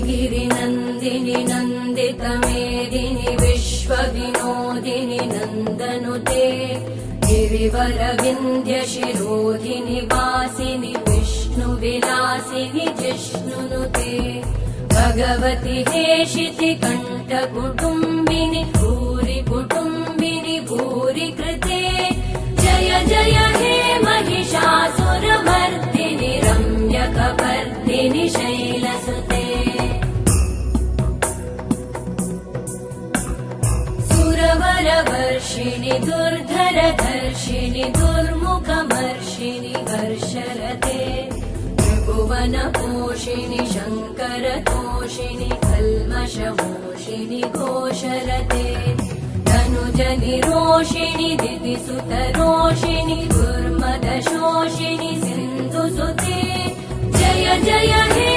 गिरिनन्दिनि नन्दितमेदिनि विश्वविनोदिनि नन्दनुते गिरिवरविन्ध्यशिरोधिनि वासिनि विष्णुविलासिनि जिष्णुनुते भगवति हेशिति कण्ठकुटुम्बिनि भूरि कुटुम्बिनि भूरि कृते जय जय हे महिषासुरमर्दिनि रम्यकपर्दिनि शैलसुते सुरवरवर्षिणि दुर्धरधर्षिणि दुर्मुखमर्षिणि हर्षरते त्रिभुवनपोषिणि शङ्करतोषिणि कल्मषमोषिणि घोषरते तनुजनिरोषिणि दितिसुतरोषिणि दुर्मदशोषिणि सिन्धुसुते जय जय हे